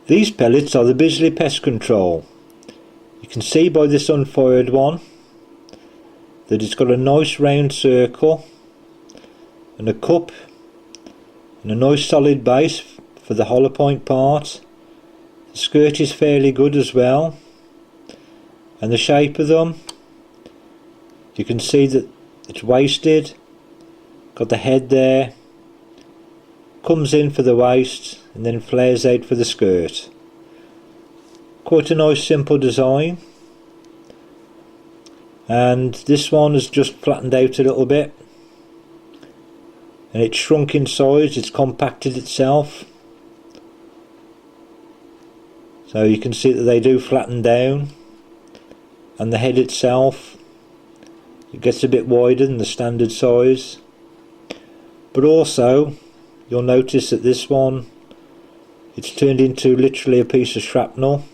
These pellets are the Bisley Pest Control. You can see by this unfired one that it's got a nice round circle and a cup and a nice solid base for the hollow point part. The skirt is fairly good as well, and the shape of them, you can see that it's waisted, got the head there, comes in for the waist and then flares out for the skirt. Quite a nice simple design. And this one is just flattened out a little bit, and it's shrunk in size, it's compacted itself, so you can see that they do flatten down, and the head itself, it gets a bit wider than the standard size. But also you'll notice that this one, it's turned into literally a piece of shrapnel.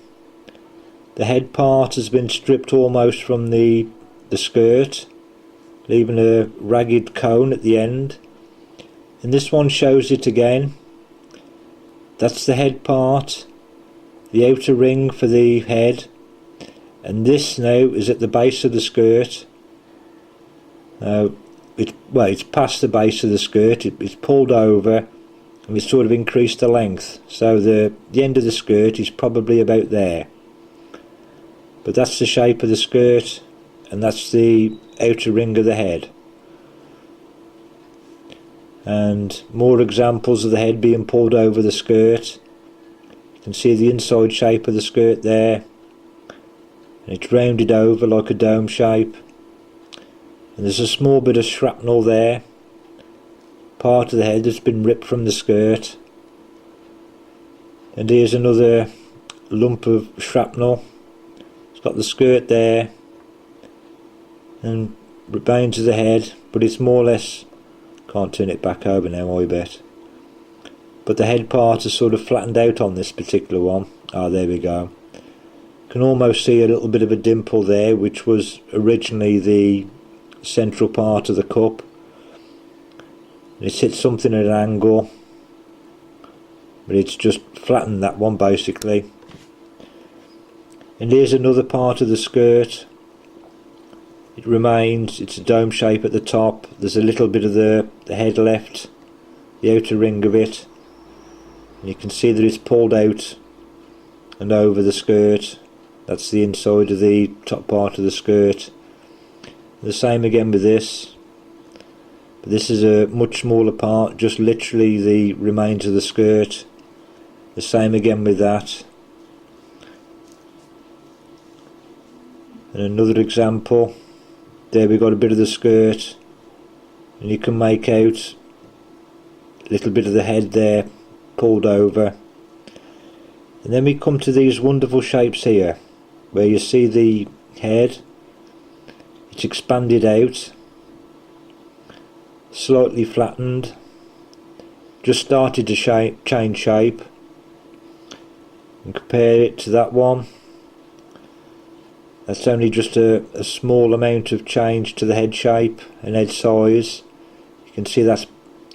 The head part has been stripped almost from the skirt, leaving a ragged cone at the end, and this one shows it again. That's the head part, the outer ring for the head, and this now is at the base of the skirt. It's past the base of the skirt, it's pulled over and it's sort of increased the length, so the end of the skirt is probably about there. But that's the shape of the skirt, and that's the outer ring of the head. And more examples of the head being pulled over the skirt. You can see the inside shape of the skirt there, and it's rounded over like a dome shape, and there's a small bit of shrapnel there, part of the head that's been ripped from the skirt. And here's another lump of shrapnel. It's got the skirt there and remains of the head, but it's more or less, can't turn it back over now I bet, but the head part is sort of flattened out on this particular one. There we go. Can almost see a little bit of a dimple there, which was originally the central part of the cup. It's hit something at an angle, but it's just flattened that one basically. And here's another part of the skirt. It remains, it's a dome shape at the top, there's a little bit of the head left, the outer ring of it, and you can see that it's pulled out and over the skirt. That's the inside of the top part of the skirt. The same again with this, but this is a much smaller part, just literally the remains of the skirt. The same again with that. And another example, there we got a bit of the skirt, and you can make out a little bit of the head there pulled over. And then we come to these wonderful shapes here, where you see the head, it's expanded out, slightly flattened, just started to change shape, and compare it to that one. That's only just a small amount of change to the head shape and head size. You can see that's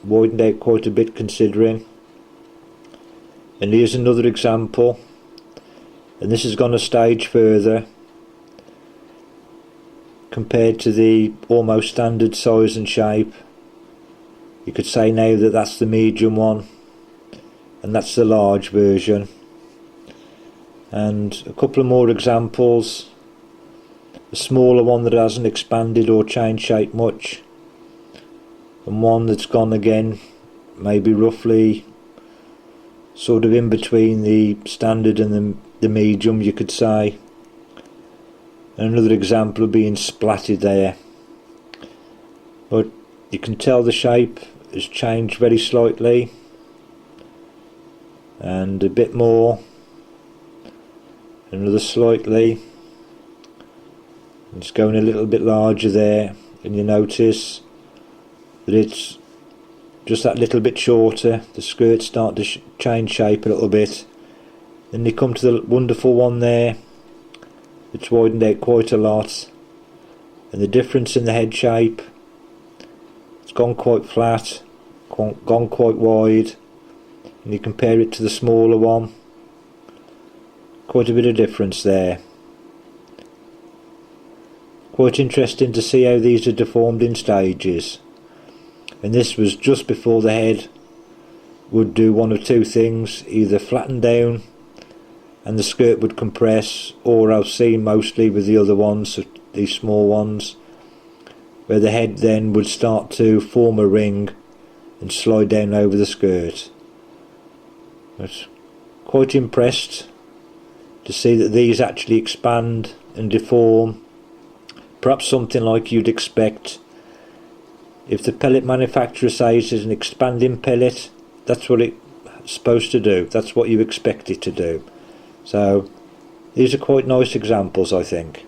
widened out quite a bit considering. And here's another example, and this has gone a stage further compared to the almost standard size and shape. You could say now that that's the medium one and that's the large version. And a couple of more examples. A smaller one that hasn't expanded or changed shape much, and one that's gone again, maybe roughly sort of in between the standard and the medium, you could say. And another example of being splatted there, but you can tell the shape has changed very slightly, and a bit more, another slightly. It's going a little bit larger there, and you notice that it's just that little bit shorter. The skirts start to change shape a little bit. Then you come to the wonderful one there, it's widened out quite a lot, and the difference in the head shape, it's gone quite flat, gone quite wide, and you compare it to the smaller one, quite a bit of difference there. Quite interesting to see how these are deformed in stages. And this was just before the head would do one of two things, either flatten down and the skirt would compress, or I've seen mostly with the other ones, these small ones, where the head then would start to form a ring and slide down over the skirt. But quite impressed to see that these actually expand and deform, perhaps something like you'd expect. If the pellet manufacturer says it's an expanding pellet, that's what it's supposed to do, that's what you expect it to do. So these are quite nice examples, I think.